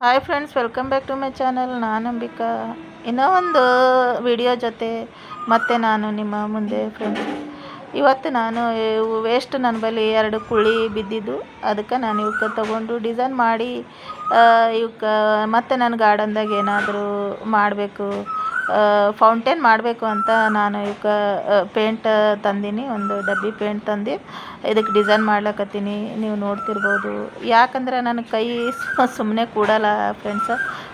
Hi friends, welcome back to my channel. ನಾನು ಅಂಬಿಕಾ. ಇನ್ನೂ ಒಂದು ವಿಡಿಯೋ ಜೊತೆ ಮತ್ತೆ ನಾನು ನಿಮ್ಮ ಮುಂದೆ ಫ್ರೆಂಡ್ಸ್. ಇವತ್ತು ನಾನು ವೇಸ್ಟ್ ನನ್ನ ಬಳಿ 2 ಕುಳಿ ಬಿದ್ದಿದ್ದು, ಅದಕ್ಕೆ ನಾನು ಇವಕ್ಕೆ ತೊಗೊಂಡು ಡಿಸೈನ್ ಮಾಡಿ ಇವಕ್ಕೆ ಮತ್ತೆ ನನ್ನ ಗಾರ್ಡನ್ದಾಗ ಏನಾದರೂ ಮಾಡಬೇಕು, ಫೌಂಟೇನ್ ಮಾಡಬೇಕು ಅಂತ ನಾನು ಇವಕ್ಕೆ ಪೇಂಟ್ ತಂದೀನಿ. ಒಂದು ಡಬ್ಬಿ ಪೇಂಟ್ ತಂದು ಇದಕ್ಕೆ ಡಿಸೈನ್ ಮಾಡ್ಲಕತ್ತೀನಿ. ನೀವು ನೋಡ್ತಿರ್ಬೋದು. ಯಾಕಂದ್ರೆ ನನ್ನ ಕೈ ಸುಮ್ಮನೆ ಕೂಡಲ್ಲ ಫ್ರೆಂಡ್ಸ್.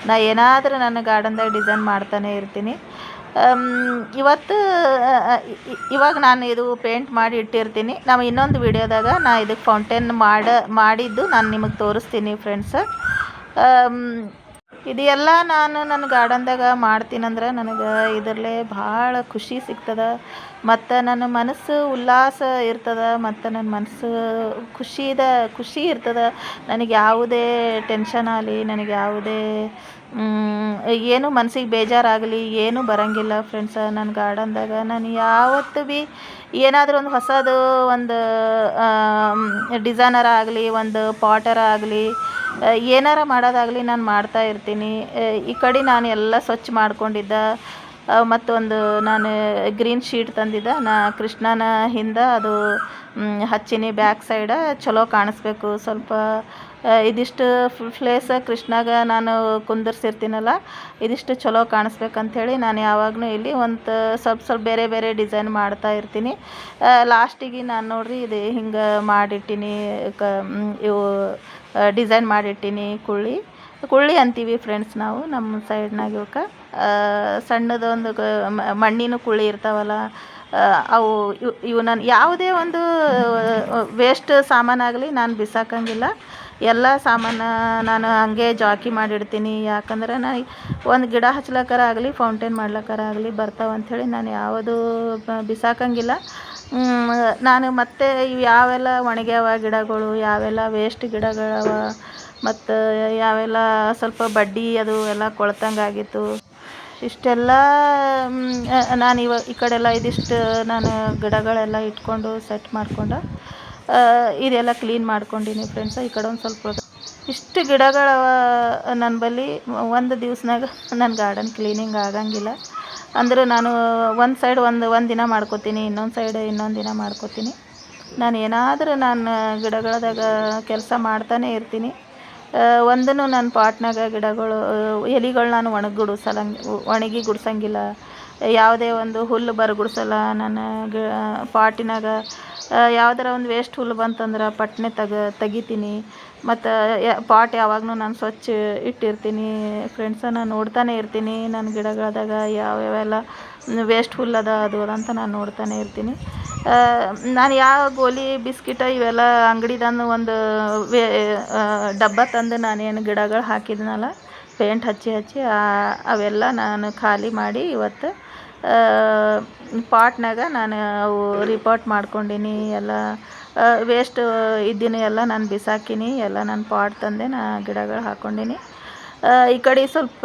ನಾ ಏನಾದರೂ ನನ್ನ ಗಾರ್ಡನ್ದಾಗ ಡಿಸೈನ್ ಮಾಡ್ತಾನೆ ಇರ್ತೀನಿ. ಇವಾಗ ನಾನು ಇದು ಪೇಂಟ್ ಮಾಡಿ ಇಟ್ಟಿರ್ತೀನಿ. ನಾವು ಇನ್ನೊಂದು ವಿಡಿಯೋದಾಗ ನಾ ಇದಕ್ಕೆ ಫೌಂಟೇನ್ ಮಾಡಿದ್ದು ನಾನು ನಿಮಗೆ ತೋರಿಸ್ತೀನಿ ಫ್ರೆಂಡ್ಸ್. ಇದು ಎಲ್ಲ ನಾನು ನನ್ನ ಗಾರ್ಡನ್ದಾಗ ಮಾಡ್ತೀನಂದ್ರೆ ನನಗೆ ಇದರಲ್ಲೇ ಭಾಳ ಖುಷಿ ಸಿಗ್ತದೆ. ಮತ್ತು ನನ್ನ ಮನಸ್ಸು ಉಲ್ಲಾಸ ಇರ್ತದೆ, ಮತ್ತು ನನ್ನ ಮನಸ್ಸು ಖುಷಿ ಇರ್ತದೆ. ನನಗೆ ಯಾವುದೇ ಟೆನ್ಷನ್ ಆಗಲಿ, ನನಗೆ ಯಾವುದೇ ಏನು ಮನಸ್ಸಿಗೆ ಬೇಜಾರಾಗಲಿ ಏನೂ ಬರೋಂಗಿಲ್ಲ ಫ್ರೆಂಡ್ಸ. ನನ್ನ ಗಾರ್ಡನ್ದಾಗ ನಾನು ಯಾವತ್ತೂ ಭೀ ಏನಾದರೂ ಒಂದು ಹೊಸದು ಒಂದು ಡಿಸೈನರ ಆಗಲಿ, ಒಂದು ಪಾಟರ ಆಗಲಿ, ಏನಾರ ಮಾಡೋದಾಗಲಿ ನಾನು ಮಾಡ್ತಾ ಇರ್ತೀನಿ. ಈ ಕಡೆ ನಾನು ಎಲ್ಲ ಸ್ವಚ್ಛ ಮಾಡ್ಕೊಂಡಿದ್ದೆ. ಮತ್ತೊಂದು ನಾನು ಗ್ರೀನ್ ಶೀಟ್ ತಂದಿದ್ದೆ. ಕೃಷ್ಣನ ಹಿಂದೆ ಅದು ಹಚ್ಚೀನಿ ಬ್ಯಾಕ್ ಸೈಡ. ಚಲೋ ಕಾಣಿಸ್ಬೇಕು ಸ್ವಲ್ಪ. ಇದಿಷ್ಟು ಪ್ಲೇಸ್ ಕೃಷ್ಣಾಗ ನಾನು ಕುಂದರ್ಸಿರ್ತೀನಲ್ಲ, ಇದಿಷ್ಟು ಚಲೋ ಕಾಣಿಸ್ಬೇಕಂಥೇಳಿ ನಾನು ಯಾವಾಗಲೂ ಇಲ್ಲಿ ಒಂದು ಸ್ವಲ್ಪ ಬೇರೆ ಬೇರೆ ಡಿಸೈನ್ ಮಾಡ್ತಾ ಇರ್ತೀನಿ. ಲಾಸ್ಟಿಗೆ ನಾನು ನೋಡ್ರಿ ಇದು ಹಿಂಗೆ ಮಾಡಿಟ್ಟೀನಿ. ಇವು ಡಿಸೈನ್ ಮಾಡಿಟ್ಟೀನಿ. ಕುಳ್ಳಿ ಅಂತೀವಿ ಫ್ರೆಂಡ್ಸ್ ನಾವು ನಮ್ಮ ಸೈಡ್ನಾಗ. ಇವಕ್ಕೆ ಸಣ್ಣದೊಂದು ಮಣ್ಣಿನ ಕುಳ್ಳಿ ಇರ್ತಾವಲ್ಲ, ಇವು ನಾನು ಯಾವುದೇ ಒಂದು ವೇಸ್ಟ್ ಸಾಮಾನಾಗಲಿ ನಾನು ಬಿಸಾಕಂಗಿಲ್ಲ. ಎಲ್ಲ ಸಾಮಾನು ನಾನು ಹಂಗೆ ಜಾಕಿ ಮಾಡಿಡ್ತೀನಿ. ಯಾಕಂದ್ರೆ ನಾನು ಒಂದು ಗಿಡ ಹಚ್ಲಕ್ಕಾರ ಆಗಲಿ, ಫೌಂಟೇನ್ ಮಾಡ್ಲಕ್ಕಾರ ಆಗಲಿ ಬರ್ತಾವಂಥೇಳಿ ನಾನು ಯಾವುದೂ ಬಿಸಾಕಂಗಿಲ್ಲ. ನಾನು ಮತ್ತೆ ಇವು ಯಾವೆಲ್ಲ ಒಣಗ್ಯಾವ ಗಿಡಗಳು, ಯಾವೆಲ್ಲ ವೇಸ್ಟ್ ಗಿಡಗಳವ, ಮತ್ತು ಯಾವೆಲ್ಲ ಸ್ವಲ್ಪ ಬಡ್ಡಿ ಅದು ಎಲ್ಲ ಕೊಳ್ತಂಗಾಗಿತ್ತು, ಇಷ್ಟೆಲ್ಲ ನಾನು ಈ ಕಡೆಲ್ಲ ಇದಿಷ್ಟು ನಾನು ಗಿಡಗಳೆಲ್ಲ ಇಟ್ಕೊಂಡು ಸೆಟ್ ಮಾಡ್ಕೊಂಡು ಇದೆಲ್ಲ ಕ್ಲೀನ್ ಮಾಡ್ಕೊಂಡೀನಿ ಫ್ರೆಂಡ್ಸ. ಈ ಕಡೆ ಒಂದು ಸ್ವಲ್ಪ ಇಷ್ಟು ಗಿಡಗಳವ ನನ್ನ ಬಳಿ. ಒಂದು ದಿವ್ಸನಾಗ ನನ್ನ ಗಾರ್ಡನ್ ಕ್ಲೀನಿಂಗ್ ಆಗಂಗಿಲ್ಲ. ಅಂದ್ರೆ ನಾನು ಒಂದು ಸೈಡ್ ಒಂದು ದಿನ ಮಾಡ್ಕೋತೀನಿ, ಇನ್ನೊಂದು ಸೈಡ್ ಇನ್ನೊಂದು ದಿನ ಮಾಡ್ಕೋತೀನಿ. ನಾನು ಏನಾದರೂ ನಾನು ಗಿಡಗಳದಾಗ ಕೆಲಸ ಮಾಡ್ತಾನೆ ಇರ್ತೀನಿ. ಒಂದೂ ನನ್ನ ಪಾಟ್ನಾಗ ಗಿಡಗಳು ಎಲೆಗಳು ನಾನು ಒಣಗಿ ಗುಡ್ಸಂಗಿಲ್ಲ. ಯಾವುದೇ ಒಂದು ಹುಲ್ಲು ಬರಗುಡ್ಸಲ್ಲ ನಾನು ಪಾಟಿನಾಗ. ಯಾವ್ದಾರ ಒಂದು ವೇಸ್ಟ್ ಹುಲ್ಲು ಬಂತಂದ್ರೆ ಪಟ್ನೆ ತೆಗಿತೀನಿ. ಮತ್ತು ಪಾಟ್ ಯಾವಾಗಲೂ ನಾನು ಸ್ವಚ್ಛ ಇಟ್ಟಿರ್ತೀನಿ ಫ್ರೆಂಡ್ಸ. ನಾನು ನೋಡ್ತಾನೆ ಇರ್ತೀನಿ ನನ್ನ ಗಿಡಗಳದಾಗ ಯಾವ್ಯಾವೆಲ್ಲ ವೇಸ್ಟ್ ಹುಲ್ಲದ ಅದು ಅಂತ ನಾನು ನೋಡ್ತಾನೆ ಇರ್ತೀನಿ. ನಾನು ಯಾವ ಗೋಲಿ ಬಿಸ್ಕಿಟ ಇವೆಲ್ಲ ಅಂಗಡಿದಂದು ಒಂದು ಡಬ್ಬ ತಂದು ನಾನೇನು ಗಿಡಗಳು ಹಾಕಿದ್ನಲ್ಲ ಪೇಂಟ್ ಹಚ್ಚಿ ಅವೆಲ್ಲ ನಾನು ಖಾಲಿ ಮಾಡಿ ಇವತ್ತು ಪಾಟ್ನಾಗ ನಾನು ಅವು ರಿಪೋರ್ಟ್ ಮಾಡ್ಕೊಂಡೀನಿ. ಎಲ್ಲ ವೇಸ್ಟ್ ಇದ್ದಿನ ಎಲ್ಲ ನಾನು ಬಿಸಾಕೀನಿ. ಎಲ್ಲ ನಾನು ಪಾಟ್ ತಂದೆ ಗಿಡಗಳು ಹಾಕ್ಕೊಂಡೀನಿ. ಈ ಕಡೆ ಸ್ವಲ್ಪ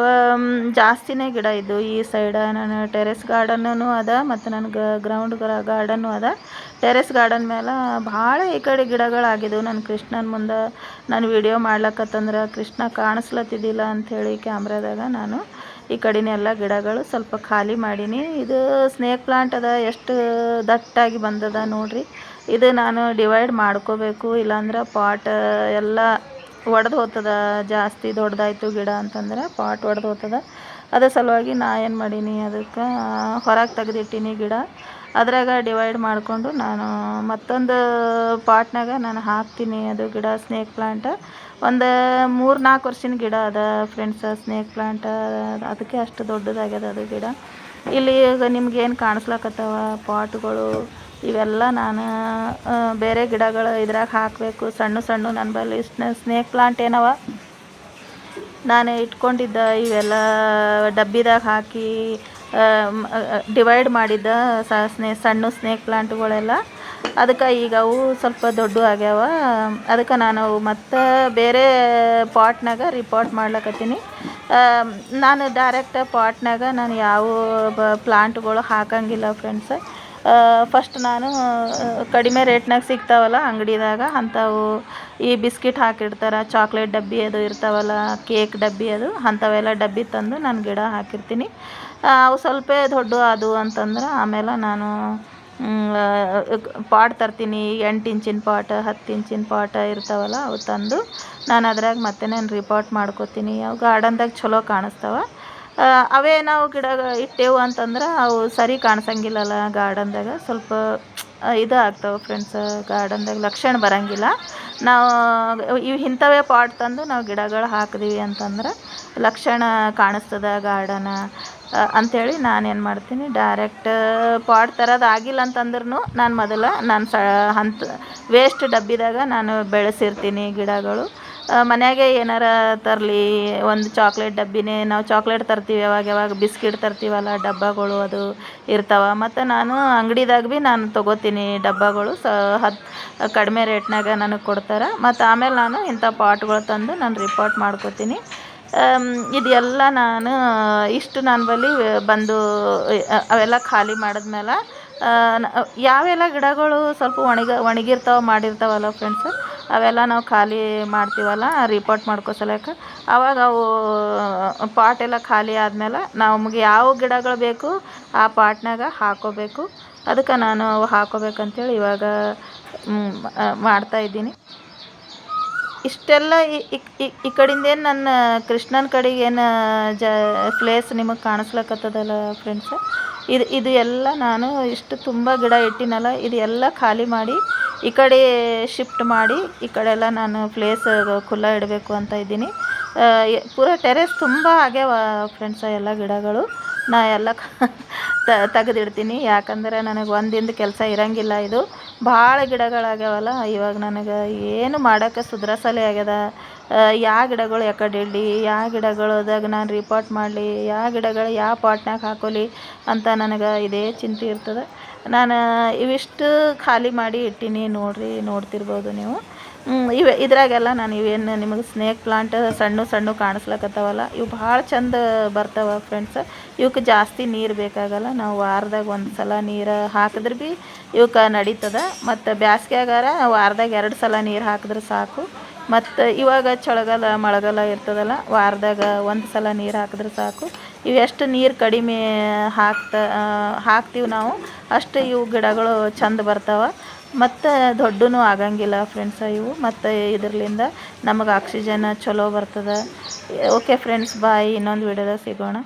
ಜಾಸ್ತಿನೇ ಗಿಡ ಇದ್ದು. ಈ ಸೈಡ ನಾನು ಟೆರೆಸ್ ಗಾರ್ಡನ್ನೂ ಅದ, ಮತ್ತು ನನಗೆ ಗ್ರೌಂಡ್ ಗಾರ್ಡನ್ನು ಅದ. ಟೆರೆಸ್ ಗಾರ್ಡನ್ ಮೇಲೆ ಭಾಳ ಈ ಕಡೆ ಗಿಡಗಳಾಗಿದ್ದವು. ನನ್ನ ಕೃಷ್ಣನ ಮುಂದೆ ನಾನು ವಿಡಿಯೋ ಮಾಡ್ಲಕ್ಕತ್ತಂದ್ರೆ ಕೃಷ್ಣ ಕಾಣಿಸ್ಲತ್ತಿದ್ದಿಲ್ಲ ಅಂಥೇಳಿ ಕ್ಯಾಮ್ರಾದಾಗ ನಾನು ಈ ಕಡೆನೆಲ್ಲ ಗಿಡಗಳು ಸ್ವಲ್ಪ ಖಾಲಿ ಮಾಡೀನಿ. ಇದು ಸ್ನೇಕ್ ಪ್ಲಾಂಟ್ ಅದ, ಎಷ್ಟು ದಟ್ಟಾಗಿ ಬಂದದ ನೋಡ್ರಿ. ಇದು ನಾನು ಡಿವೈಡ್ ಮಾಡ್ಕೋಬೇಕು, ಇಲ್ಲಾಂದ್ರೆ ಪಾಟ್ ಎಲ್ಲ ಒಡೆದು ಹೋಗ್ತದ. ಜಾಸ್ತಿ ದೊಡ್ಡದಾಯ್ತು ಗಿಡ ಅಂತಂದ್ರೆ ಪಾಟ್ ಒಡೆದು ಹೋಗ್ತದ. ಅದ್ರ ಸಲುವಾಗಿ ನಾ ಏನು ಮಾಡೀನಿ, ಅದಕ್ಕೆ ಹೊರಗೆ ತೆಗೆದಿಟ್ಟೀನಿ ಗಿಡ. ಅದ್ರಾಗ ಡಿವೈಡ್ ಮಾಡಿಕೊಂಡು ನಾನು ಮತ್ತೊಂದು ಪಾಟ್ನಾಗ ನಾನು ಹಾಕ್ತೀನಿ. ಅದು ಗಿಡ ಸ್ನೇಕ್ ಪ್ಲಾಂಟ್ ಒಂದು 3-4 ವರ್ಷದ ಗಿಡ ಅದ ಫ್ರೆಂಡ್ಸ್. ಸ್ನೇಕ್ ಪ್ಲಾಂಟ್ ಅದಕ್ಕೆ ಅಷ್ಟು ದೊಡ್ಡದಾಗ್ಯದ ಅದು ಗಿಡ. ಇಲ್ಲಿ ಈಗ ನಿಮ್ಗೇನು ಕಾಣಿಸ್ಲಕತ್ತವ ಪಾಟ್ಗಳು, ಇವೆಲ್ಲ ನಾನು ಬೇರೆ ಗಿಡಗಳು ಇದ್ರಾಗ ಹಾಕಬೇಕು. ಸಣ್ಣ ನನ್ನ ಬಳಿ ಸ್ನೇಕ್ ಪ್ಲಾಂಟ್ ಏನವ ನಾನು ಇಟ್ಕೊಂಡಿದ್ದ ಇವೆಲ್ಲ ಡಬ್ಬಿದಾಗ ಹಾಕಿ ಡಿವೈಡ್ ಮಾಡಿದ್ದ ಸಣ್ಣ ಸ್ನೇಕ್ ಪ್ಲಾಂಟ್ಗಳೆಲ್ಲ. ಅದಕ್ಕೆ ಈಗ ಅವು ಸ್ವಲ್ಪ ದೊಡ್ಡ ಆಗ್ಯಾವ. ಅದಕ್ಕೆ ನಾನು ಮತ್ತೆ ಬೇರೆ ಪಾಟ್ನಾಗ ರಿಪೋರ್ಟ್ ಮಾಡ್ಲಕತ್ತೀನಿ. ನಾನು ಡೈರೆಕ್ಟ್ ಪಾಟ್ನಾಗ ನಾನು ಯಾವ ಪ್ಲಾಂಟ್ಗಳು ಹಾಕಂಗಿಲ್ಲ ಫ್ರೆಂಡ್ಸ್. ಫಸ್ಟ್ ನಾನು ಕಡಿಮೆ ರೇಟ್ನಾಗ ಸಿಗ್ತಾವಲ್ಲ ಅಂಗಡಿದಾಗ ಅಂಥವು ಈ ಬಿಸ್ಕಿಟ್ ಹಾಕಿಡ್ತಾರೆ, ಚಾಕ್ಲೇಟ್ ಡಬ್ಬಿ ಅದು ಇರ್ತಾವಲ್ಲ, ಕೇಕ್ ಡಬ್ಬಿ ಅದು ಅಂಥವೆಲ್ಲ ಡಬ್ಬಿ ತಂದು ನಾನು ಗಿಡ ಹಾಕಿರ್ತೀನಿ. ಅವು ಸ್ವಲ್ಪ ದೊಡ್ಡ ಅದು ಅಂತಂದ್ರೆ ಆಮೇಲೆ ನಾನು ಪಾಟ್ ತರ್ತೀನಿ. 8 ಇಂಚಿನ ಪಾಟ್, 10 ಇಂಚಿನ ಪಾಟ್ ಇರ್ತಾವಲ್ಲ ಅವು ತಂದು ನಾನು ಅದ್ರಾಗ ಮತ್ತೆ ನಾನು ರಿಪಾಟ್ ಮಾಡ್ಕೋತೀನಿ. ಅವು ಗಾರ್ಡನ್ದಾಗ ಚಲೋ ಕಾಣಿಸ್ತಾವ. ಅವೇ ನಾವು ಗಿಡ ಇಟ್ಟೆವು ಅಂತಂದ್ರೆ ಅವು ಸರಿ ಕಾಣಿಸಂಗಿಲ್ಲಲ್ಲ ಗಾರ್ಡನ್ದಾಗ, ಸ್ವಲ್ಪ ಇದು ಆಗ್ತಾವೆ ಫ್ರೆಂಡ್ಸ್, ಗಾರ್ಡನ್ದಾಗ ಲಕ್ಷಣ ಬರೋಂಗಿಲ್ಲ. ನಾವು ಇವು ಇಂಥವೇ ಪಾಟ್ ತಂದು ನಾವು ಗಿಡಗಳು ಹಾಕಿದೀವಿ ಅಂತಂದ್ರೆ ಲಕ್ಷಣ ಕಾಣಿಸ್ತದ ಗಾರ್ಡನ ಅಂಥೇಳಿ ನಾನೇನು ಮಾಡ್ತೀನಿ, ಡೈರೆಕ್ಟ್ ಪಾಟ್ ತರೋದು ಆಗಿಲ್ಲ ಅಂತಂದ್ರೂ ನಾನು ಮೊದಲು ನಾನು ವೇಸ್ಟ್ ಡಬ್ಬಿದಾಗ ನಾನು ಬೆಳೆಸಿರ್ತೀನಿ ಗಿಡಗಳು. ಮನೆಯಾಗೆ ಏನಾರ ತರಲಿ, ಒಂದು ಚಾಕ್ಲೇಟ್ ಡಬ್ಬಿನೇ, ನಾವು ಚಾಕ್ಲೇಟ್ ತರ್ತೀವಿ ಯಾವಾಗ ಬಿಸ್ಕಿಟ್ ತರ್ತೀವಲ್ಲ ಡಬ್ಬಗಳು ಅದು ಇರ್ತಾವೆ. ಮತ್ತು ನಾನು ಅಂಗಡಿದಾಗ ಭೀ ನಾನು ತೊಗೋತೀನಿ ಡಬ್ಬಗಳು, ಕಡಿಮೆ ರೇಟ್ನಾಗ ನನಗೆ ಕೊಡ್ತಾರೆ. ಮತ್ತು ಆಮೇಲೆ ನಾನು ಇಂಥ ಪಾಟ್ಗಳು ತಂದು ನಾನು ರಿಪಾಟ್ ಮಾಡ್ಕೋತೀನಿ. ಇದೆಲ್ಲ ನಾನು ಇಷ್ಟು ನನ್ನ ಬಳಿ ಬಂದು ಅವೆಲ್ಲ ಖಾಲಿ ಮಾಡಿದ್ಮೇಲೆ ಯಾವೆಲ್ಲ ಗಿಡಗಳು ಸ್ವಲ್ಪ ಒಣಗಿರ್ತಾವೆ ಮಾಡಿರ್ತಾವಲ್ಲ ಫ್ರೆಂಡ್ಸ್, ಅವೆಲ್ಲ ನಾವು ಖಾಲಿ ಮಾಡ್ತೀವಲ್ಲ ರಿಪಾಟ್ ಮಾಡ್ಕೋಸಲಕ್ಕೆ, ಆವಾಗ ಅವು ಪಾಟ್ ಎಲ್ಲ ಖಾಲಿ ಆದಮೇಲೆ ನಮಗೆ ಯಾವ ಗಿಡಗಳು ಬೇಕು ಆ ಪಾಟ್ನಾಗ ಹಾಕೋಬೇಕು. ಅದಕ್ಕೆ ನಾನು ಅವು ಹಾಕೋಬೇಕಂತೇಳಿ ಇವಾಗ ಮಾಡ್ತಾಯಿದ್ದೀನಿ. ಇಷ್ಟೆಲ್ಲ ಈ ಕಡೆಯಿಂದೇನು ನನ್ನ ಕೃಷ್ಣನ ಕಡೆಗೆ ಏನು ಪ್ಲೇಸ್ ನಿಮಗೆ ಕಾಣಿಸ್ಲಕ್ಕತ್ತದಲ್ಲ ಫ್ರೆಂಡ್ಸ್, ಇದು ಎಲ್ಲ ನಾನು ಇಷ್ಟು ತುಂಬ ಗಿಡ ಇಟ್ಟಿನಲ್ಲ, ಇದು ಎಲ್ಲ ಖಾಲಿ ಮಾಡಿ ಈ ಕಡೆ ಶಿಫ್ಟ್ ಮಾಡಿ ಈ ಕಡೆ ಎಲ್ಲ ನಾನು ಪ್ಲೇಸ್ ಖುಲ್ಲ ಇಡಬೇಕು ಅಂತ ಇದ್ದೀನಿ. ಪೂರ ಟೆರೆಸ್ ತುಂಬ ಆಗ್ಯಾವ ಫ್ರೆಂಡ್ಸ ಎಲ್ಲ ಗಿಡಗಳು. ನಾ ಎಲ್ಲ ತೆಗೆದಿಡ್ತೀನಿ, ಯಾಕಂದರೆ ನನಗೆ ಒಂದಿಂದ ಕೆಲಸ ಇರೋಂಗಿಲ್ಲ. ಇದು ಭಾಳ ಗಿಡಗಳಾಗ್ಯಾವಲ್ಲ, ಇವಾಗ ನನಗೆ ಏನು ಮಾಡೋಕ್ಕೆ ಸುಧಾರಿಸಲೇ ಆಗ್ಯದ. ಯಾವ ಗಿಡಗಳು ಯಾಕಡೆ ಇಡಲಿ, ಯಾವ ಗಿಡಗಳದಾಗ ನಾನು ರಿಪಾಟ್ ಮಾಡಲಿ, ಯಾವ ಗಿಡಗಳು ಯಾವ ಪಾಟ್ನಾಗ ಹಾಕೋಲಿ ಅಂತ ನನಗೆ ಇದೇ ಚಿಂತೆ ಇರ್ತದೆ. ನಾನು ಇವಿಷ್ಟು ಖಾಲಿ ಮಾಡಿ ಇಟ್ಟೀನಿ, ನೋಡ್ತಿರ್ಬೋದು ನೀವು. ಇದ್ರಾಗೆಲ್ಲ ನಾನು ಇವೇನು ನಿಮಗೆ ಸ್ನೇಕ್ ಪ್ಲಾಂಟ್ ಸಣ್ಣ ಕಾಣಿಸ್ಲಕತ್ತಾವಲ್ಲ, ಇವು ಭಾಳ ಚಂದ ಬರ್ತಾವೆ ಫ್ರೆಂಡ್ಸ್. ಇವಕ್ಕೆ ಜಾಸ್ತಿ ನೀರು ಬೇಕಾಗಲ್ಲ, ನಾವು ವಾರದಾಗ ಒಂದು ಸಲ ನೀರು ಹಾಕಿದ್ರೆ ಭೀ ಇವಕ್ಕೆ ನಡೀತದೆ. ಮತ್ತು ಬ್ಯಾಸ್ಗ್ಯಾಗಾರ ವಾರದಾಗ 2 ಸಲ ನೀರು ಹಾಕಿದ್ರೆ ಸಾಕು. ಮತ್ತು ಇವಾಗ ಮಳೆಗಾಲ ಇರ್ತದಲ್ಲ, ವಾರದಾಗ 1 ಸಲ ನೀರು ಹಾಕಿದ್ರೆ ಸಾಕು. ಇವೆಷ್ಟು ನೀರು ಕಡಿಮೆ ಹಾಕ್ತೀವಿ ನಾವು ಅಷ್ಟು ಇವು ಗಿಡಗಳು ಚಂದ ಬರ್ತಾವೆ. ಮತ್ತು ದೊಡ್ಡನೂ ಆಗಂಗಿಲ್ಲ ಫ್ರೆಂಡ್ಸ ಇವು. ಮತ್ತು ಇದರಿಂದ ನಮಗೆ ಆಕ್ಸಿಜನ್ ಚಲೋ ಬರ್ತದೆ. ಓಕೆ ಫ್ರೆಂಡ್ಸ್, ಬಾಯ್. ಇನ್ನೊಂದು ವಿಡಿಯೋದಾಗ ಸಿಗೋಣ.